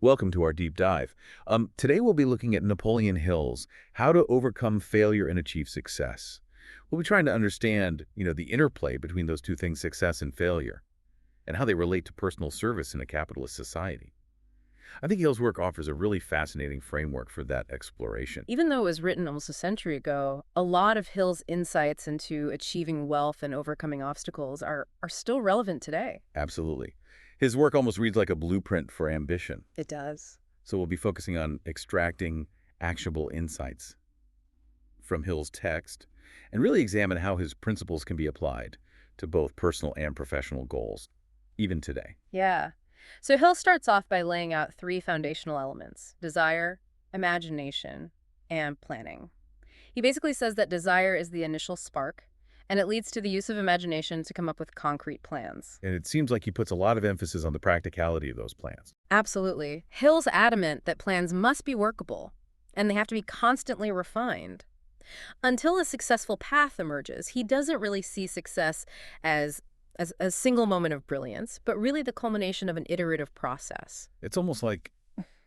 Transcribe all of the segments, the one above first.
Welcome to our deep dive. Today we'll be looking at Napoleon Hill's How to Overcome Failure and Achieve Success. We'll be trying to understand, the interplay between those two things, success and failure, and how they relate to personal service in a capitalist society. I think Hill's work offers a really fascinating framework for that exploration. Even though it was written almost a century ago, a lot of Hill's insights into achieving wealth and overcoming obstacles are still relevant today. Absolutely. His work almost reads like a blueprint for ambition. It does. So we'll be focusing on extracting actionable insights from Hill's text and really examine how his principles can be applied to both personal and professional goals, even today. Yeah. So Hill starts off by laying out three foundational elements: desire, imagination, and planning. He basically says that desire is the initial spark, and it leads to the use of imagination to come up with concrete plans. And it seems like he puts a lot of emphasis on the practicality of those plans. Absolutely. Hill's adamant that plans must be workable, and they have to be constantly refined. Until a successful path emerges, he doesn't really see success as a single moment of brilliance, but really the culmination of an iterative process. It's almost like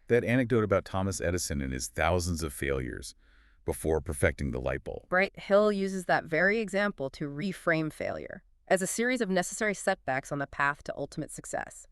that anecdote about Thomas Edison and his thousands of failures before perfecting the light bulb. Right? Hill uses that very example to reframe failure as a series of necessary setbacks on the path to ultimate success.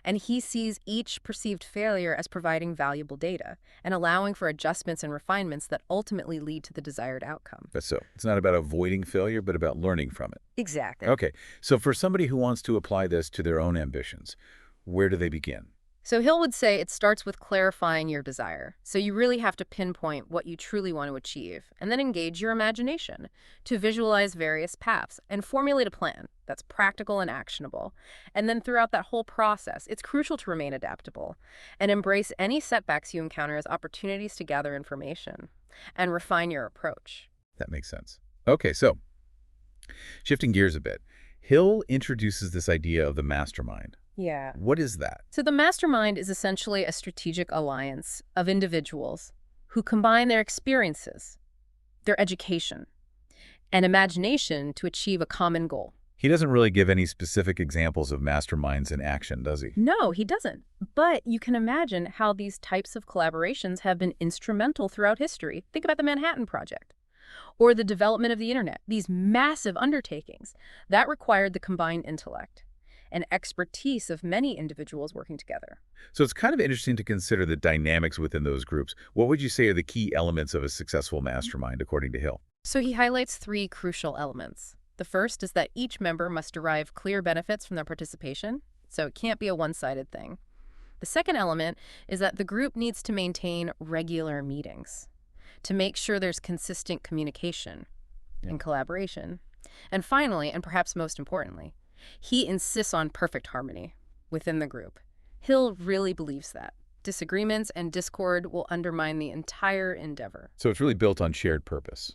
And he sees each perceived failure as providing valuable data and allowing for adjustments and refinements that ultimately lead to the desired outcome. So it's not about avoiding failure, but about learning from it. Exactly. Okay, so for somebody who wants to apply this to their own ambitions, where do they begin? So Hill would say it starts with clarifying your desire. So you really have to pinpoint what you truly want to achieve, and then engage your imagination to visualize various paths and formulate a plan that's practical and actionable. And then throughout that whole process, it's crucial to remain adaptable and embrace any setbacks you encounter as opportunities to gather information and refine your approach. That makes sense. Okay, so shifting gears a bit, Hill introduces this idea of the mastermind. Yeah. What is that? So the mastermind is essentially a strategic alliance of individuals who combine their experiences, their education, and imagination to achieve a common goal. He doesn't really give any specific examples of masterminds in action, does he? No, he doesn't. But you can imagine how these types of collaborations have been instrumental throughout history. Think about the Manhattan Project or the development of the internet, these massive undertakings that required the combined intellect and expertise of many individuals working together. So it's kind of interesting to consider the dynamics within those groups. What would you say are the key elements of a successful mastermind, according to Hill? So he highlights three crucial elements. The first is that each member must derive clear benefits from their participation, so it can't be a one-sided thing. The second element is that the group needs to maintain regular meetings to make sure there's consistent communication and collaboration. And finally, and perhaps most importantly, he insists on perfect harmony within the group. Hill really believes that disagreements and discord will undermine the entire endeavor. So it's really built on shared purpose,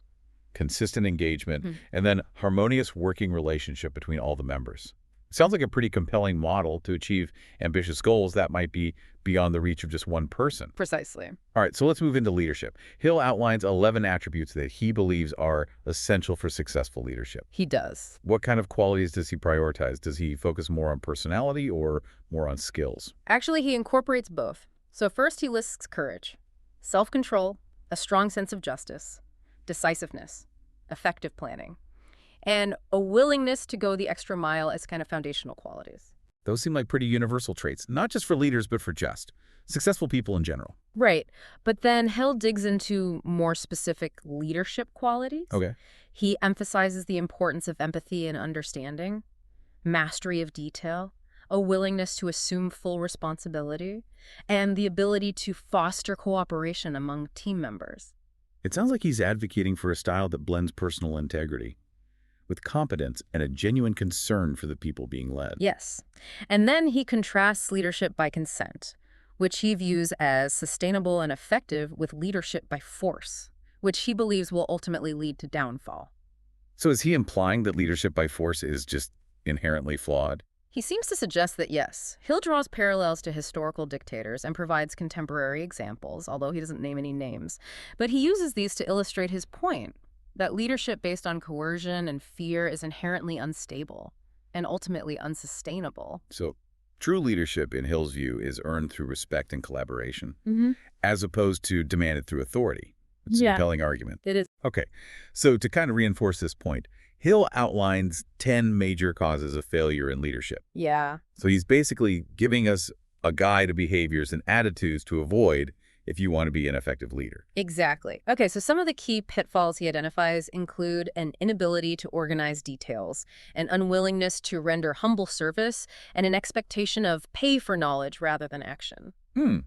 consistent engagement, and then harmonious working relationship between all the members. Sounds like a pretty compelling model to achieve ambitious goals that might be beyond the reach of just one person. Precisely. All right, so let's move into leadership. Hill outlines 11 attributes that he believes are essential for successful leadership. He does. What kind of qualities does he prioritize? Does he focus more on personality or more on skills? Actually, he incorporates both. So first he lists courage, self-control, a strong sense of justice, decisiveness, effective planning, and a willingness to go the extra mile as kind of foundational qualities. Those seem like pretty universal traits, not just for leaders, but for just successful people in general. Right. But then Hill digs into more specific leadership qualities. Okay. He emphasizes the importance of empathy and understanding, mastery of detail, a willingness to assume full responsibility, and the ability to foster cooperation among team members. It sounds like he's advocating for a style that blends personal integrity with competence and a genuine concern for the people being led. Yes. And then he contrasts leadership by consent, which he views as sustainable and effective, with leadership by force, which he believes will ultimately lead to downfall. So is he implying that leadership by force is just inherently flawed? He seems to suggest that yes. Hill draws parallels to historical dictators and provides contemporary examples, although he doesn't name any names. But he uses these to illustrate his point that leadership based on coercion and fear is inherently unstable and ultimately unsustainable. So True leadership, in Hill's view, is earned through respect and collaboration, Mm-hmm. as opposed to demanded through authority. It's a Yeah, compelling argument. it is. Okay, so to kind of reinforce this point, Hill outlines 10 major causes of failure in leadership. Yeah. So he's basically giving us a guide of behaviors and attitudes to avoid if you want to be an effective leader. Exactly. Okay, so some of the key pitfalls he identifies include an inability to organize details, an unwillingness to render humble service, and an expectation of pay for knowledge rather than action. Hmm.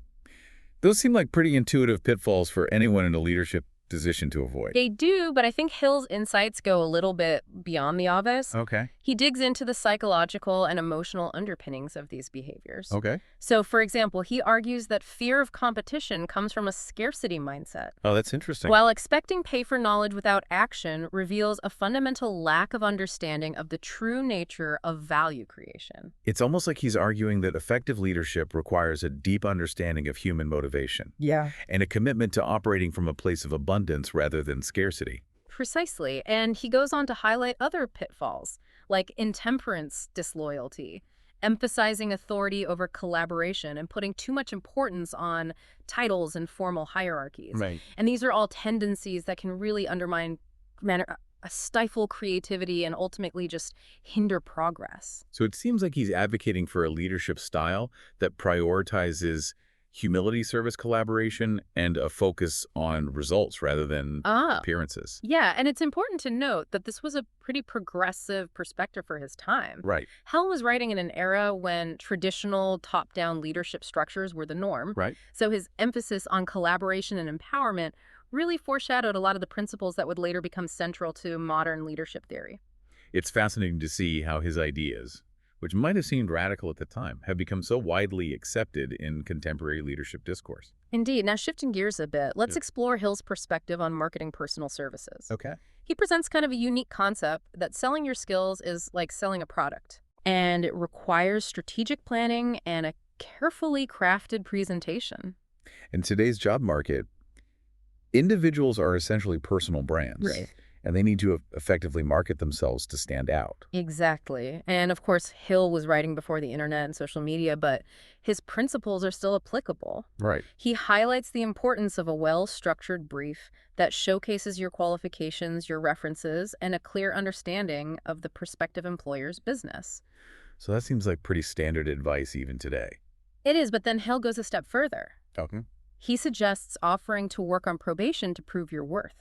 Those seem like pretty intuitive pitfalls for anyone in a leadership position to avoid. They do, but I think Hill's insights go a little bit beyond the obvious. Okay. He digs into the psychological and emotional underpinnings of these behaviors. Okay. So, for example, he argues that fear of competition comes from a scarcity mindset, Oh, that's interesting. while expecting pay for knowledge without action reveals a fundamental lack of understanding of the true nature of value creation. It's almost like he's arguing that effective leadership requires a deep understanding of human motivation Yeah. and a commitment to operating from a place of abundance rather than scarcity. Precisely. And he goes on to highlight other pitfalls, like intemperance disloyalty, emphasizing authority over collaboration, and putting too much importance on titles and formal hierarchies. Right. And these are all tendencies that can really undermine, stifle creativity and ultimately just hinder progress. So it seems like he's advocating for a leadership style that prioritizes humility, service, collaboration, and a focus on results rather than Ah. appearances. Yeah, and it's important to note that this was a pretty progressive perspective for his time. Right. Hell was writing in an era when traditional top-down leadership structures were the norm. Right. So his emphasis on collaboration and empowerment really foreshadowed a lot of the principles that would later become central to modern leadership theory. It's fascinating to see how his ideas, which might have seemed radical at the time, have become so widely accepted in contemporary leadership discourse. Indeed. Now, shifting gears a bit, let's Yeah. explore Hill's perspective on marketing personal services. Okay. He presents kind of a unique concept that selling your skills is like selling a product, and it requires strategic planning and a carefully crafted presentation. In today's job market, individuals are essentially personal brands. And they need to effectively market themselves to stand out. Exactly. And of course, Hill was writing before the internet and social media, but his principles are still applicable. Right. He highlights the importance of a well-structured brief that showcases your qualifications, your references, and a clear understanding of the prospective employer's business. So that seems like pretty standard advice even today. It is, but then Hill goes a step further. Okay. He suggests offering to work on probation to prove your worth.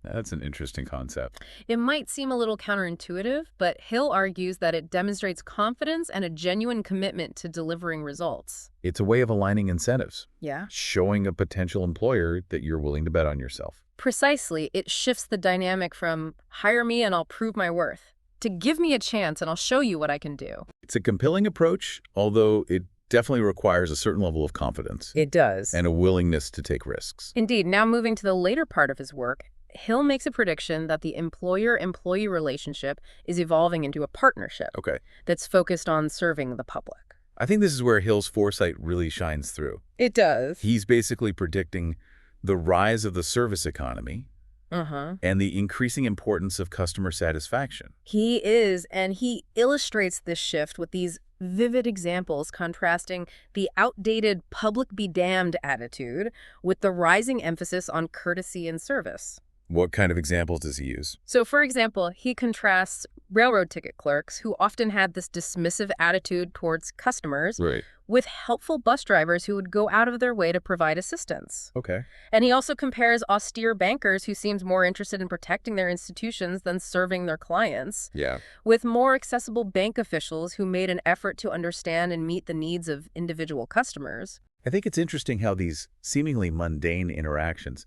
That's an interesting concept. It might seem a little counterintuitive, but Hill argues that it demonstrates confidence and a genuine commitment to delivering results. It's a way of aligning incentives, Yeah. showing a potential employer that you're willing to bet on yourself. Precisely, it shifts the dynamic from hire me and I'll prove my worth to give me a chance and I'll show you what I can do. It's a compelling approach, although it definitely requires a certain level of confidence It does. and a willingness to take risks. Indeed, now moving to the later part of his work, Hill makes a prediction that the employer-employee relationship is evolving into a partnership Okay. that's focused on serving the public. I think this is where Hill's foresight really shines through. It does. He's basically predicting the rise of the service economy and the increasing importance of customer satisfaction. He is, and he illustrates this shift with these vivid examples contrasting the outdated public be damned attitude with the rising emphasis on courtesy and service. What kind of examples does he use? So, for example, he contrasts railroad ticket clerks who often had this dismissive attitude towards customers Right. with helpful bus drivers who would go out of their way to provide assistance. Okay. And he also compares austere bankers who seemed more interested in protecting their institutions than serving their clients, Yeah. with more accessible bank officials who made an effort to understand and meet the needs of individual customers. I think it's interesting how these seemingly mundane interactions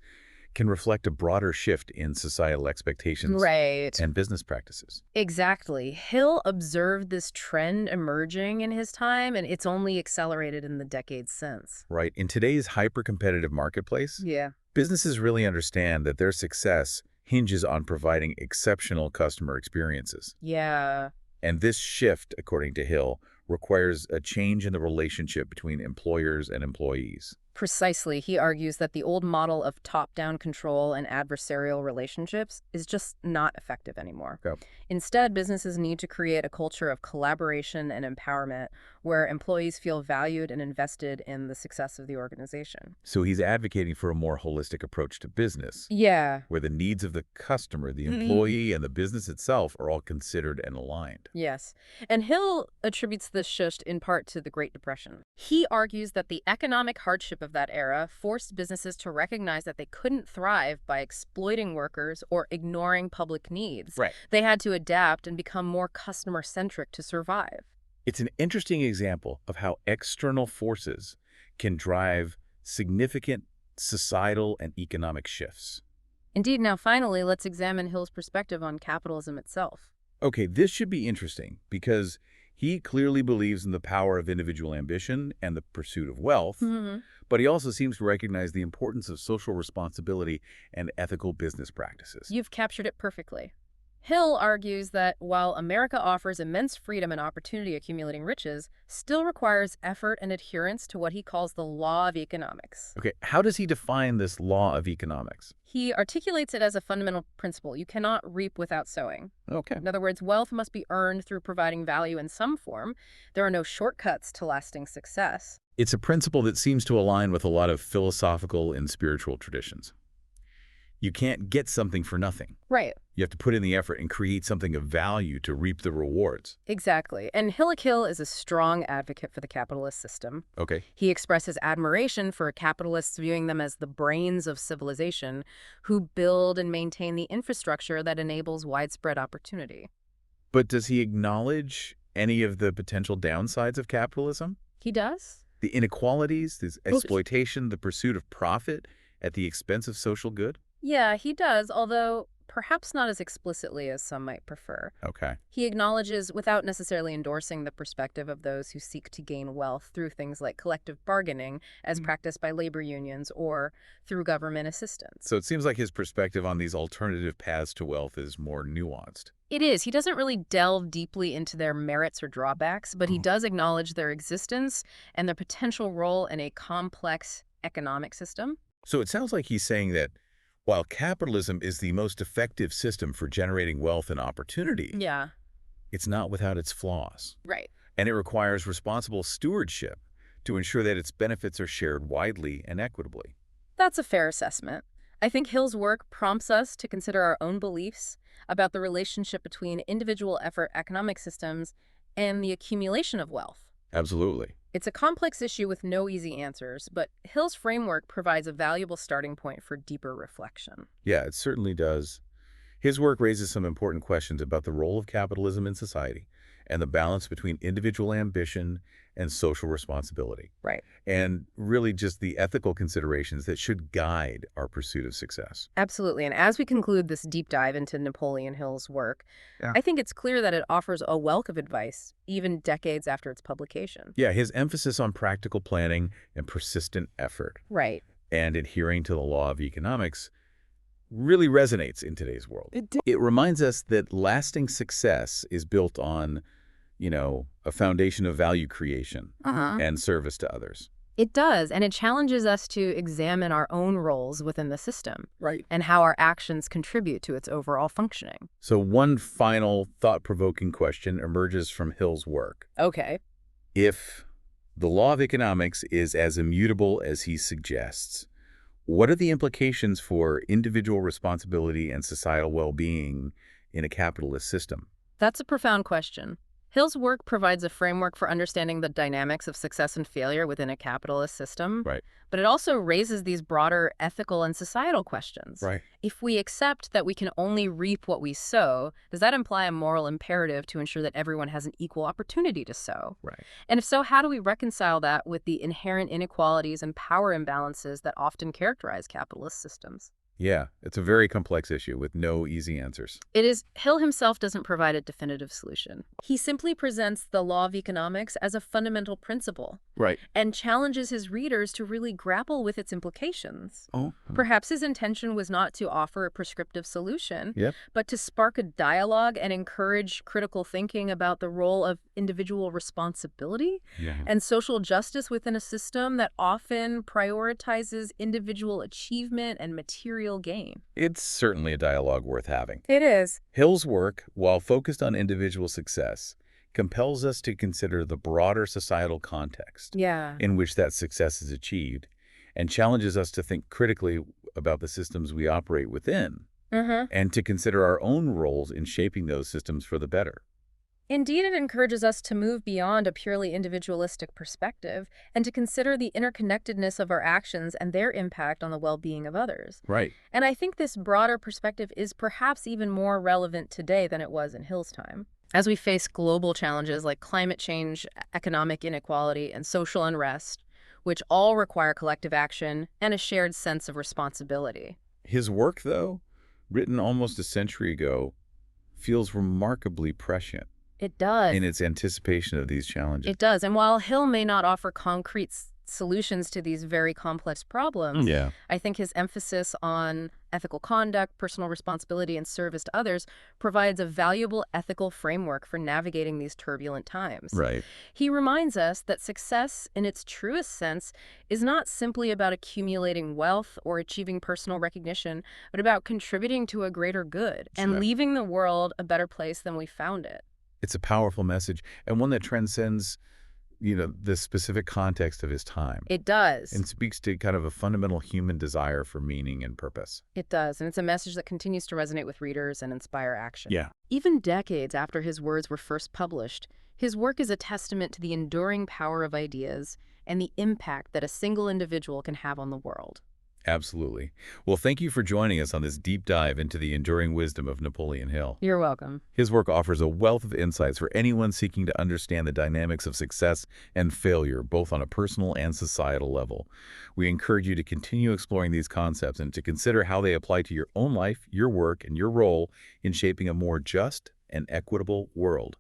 can reflect a broader shift in societal expectations Right. and business practices. Exactly. Hill observed this trend emerging in his time, and it's only accelerated in the decades since. Right. In today's hyper-competitive marketplace, Yeah. businesses really understand that their success hinges on providing exceptional customer experiences. Yeah. And this shift, according to Hill, requires a change in the relationship between employers and employees. Precisely, he argues that the old model of top-down control and adversarial relationships is just not effective anymore. Yep. Instead, businesses need to create a culture of collaboration and empowerment where employees feel valued and invested in the success of the organization. So he's advocating for a more holistic approach to business, Yeah. where the needs of the customer, the Mhm. employee, and the business itself are all considered and aligned. Yes. And Hill attributes this shift in part to the Great Depression. He argues that the economic hardship of that era forced businesses to recognize that they couldn't thrive by exploiting workers or ignoring public needs. Right. They had to adapt and become more customer-centric to survive. It's an interesting example of how external forces can drive significant societal and economic shifts. Indeed, now finally, let's examine Hill's perspective on capitalism itself. Okay, this should be interesting because he clearly believes in the power of individual ambition and the pursuit of wealth, but he also seems to recognize the importance of social responsibility and ethical business practices. You've captured it perfectly. Hill argues that while America offers immense freedom and opportunity accumulating riches, still requires effort and adherence to what he calls the law of economics. Okay, how does he define this law of economics? He articulates it as a fundamental principle. You cannot reap without sowing. Okay. In other words, wealth must be earned through providing value in some form. There are no shortcuts to lasting success. It's a principle that seems to align with a lot of philosophical and spiritual traditions. You can't get something for nothing. Right. You have to put in the effort and create something of value to reap the rewards. Exactly. And Hill is a strong advocate for the capitalist system. Okay. He expresses admiration for capitalists viewing them as the brains of civilization who build and maintain the infrastructure that enables widespread opportunity. But does he acknowledge any of the potential downsides of capitalism? He does? The inequalities, this exploitation, the pursuit of profit at the expense of social good? Yeah, he does, although perhaps not as explicitly as some might prefer. Okay. He acknowledges, without necessarily endorsing the perspective of those who seek to gain wealth through things like collective bargaining, as practiced by labor unions, or through government assistance. So it seems like his perspective on these alternative paths to wealth is more nuanced. It is. He doesn't really delve deeply into their merits or drawbacks, but he does acknowledge their existence and their potential role in a complex economic system. So it sounds like he's saying that while capitalism is the most effective system for generating wealth and opportunity, Yeah. it's not without its flaws. Right. And it requires responsible stewardship to ensure that its benefits are shared widely and equitably. That's a fair assessment. I think Hill's work prompts us to consider our own beliefs about the relationship between individual effort economic systems and the accumulation of wealth. Absolutely. It's a complex issue with no easy answers, but Hill's framework provides a valuable starting point for deeper reflection. Yeah, it certainly does. His work raises some important questions about the role of capitalism in society and the balance between individual ambition and social responsibility. Right. And really just the ethical considerations that should guide our pursuit of success. Absolutely. And as we conclude this deep dive into Napoleon Hill's work, Yeah. I think it's clear that it offers a wealth of advice, even decades after its publication. Yeah, his emphasis on practical planning and persistent effort Right. and adhering to the law of economics really resonates in today's world. It reminds us that lasting success is built on, a foundation of value creation and service to others. It does, and it challenges us to examine our own roles within the system. Right. And how our actions contribute to its overall functioning. So one final thought-provoking question emerges from Hill's work. Okay. If the law of economics is as immutable as he suggests, what are the implications for individual responsibility and societal well-being in a capitalist system? That's a profound question. Hill's work provides a framework for understanding the dynamics of success and failure within a capitalist system. Right. But it also raises these broader ethical and societal questions. Right. If we accept that we can only reap what we sow, does that imply a moral imperative to ensure that everyone has an equal opportunity to sow? Right. And if so, how do we reconcile that with the inherent inequalities and power imbalances that often characterize capitalist systems? Yeah, it's a very complex issue with no easy answers. It is, Hill himself doesn't provide a definitive solution. He simply presents the law of economics as a fundamental principle Right. and challenges his readers to really grapple with its implications. Oh. Perhaps his intention was not to offer a prescriptive solution, Yep. but to spark a dialogue and encourage critical thinking about the role of individual responsibility Yeah. and social justice within a system that often prioritizes individual achievement and material gain. It's certainly a dialogue worth having. It is. Hill's work, while focused on individual success, compels us to consider the broader societal context Yeah. in which that success is achieved and challenges us to think critically about the systems we operate within and to consider our own roles in shaping those systems for the better. Indeed, it encourages us to move beyond a purely individualistic perspective and to consider the interconnectedness of our actions and their impact on the well-being of others. Right. And I think this broader perspective is perhaps even more relevant today than it was in Hill's time. As we face global challenges like climate change, economic inequality, and social unrest, which all require collective action and a shared sense of responsibility. His work, though, written almost a century ago, feels remarkably prescient It does. in its anticipation of these challenges. It does. And while Hill may not offer concrete solutions to these very complex problems, Yeah. I think his emphasis on ethical conduct, personal responsibility, and service to others provides a valuable ethical framework for navigating these turbulent times. Right. He reminds us that success, in its truest sense, is not simply about accumulating wealth or achieving personal recognition, but about contributing to a greater good and Sure. leaving the world a better place than we found it. It's a powerful message and one that transcends, the specific context of his time It does. and speaks to kind of a fundamental human desire for meaning and purpose. It does, and it's a message that continues to resonate with readers and inspire action. Yeah. Even decades after his words were first published, his work is a testament to the enduring power of ideas and the impact that a single individual can have on the world. Absolutely. Well, thank you for joining us on this deep dive into the enduring wisdom of Napoleon Hill. You're welcome. His work offers a wealth of insights for anyone seeking to understand the dynamics of success and failure, both on a personal and societal level. We encourage you to continue exploring these concepts and to consider how they apply to your own life, your work, and your role in shaping a more just and equitable world.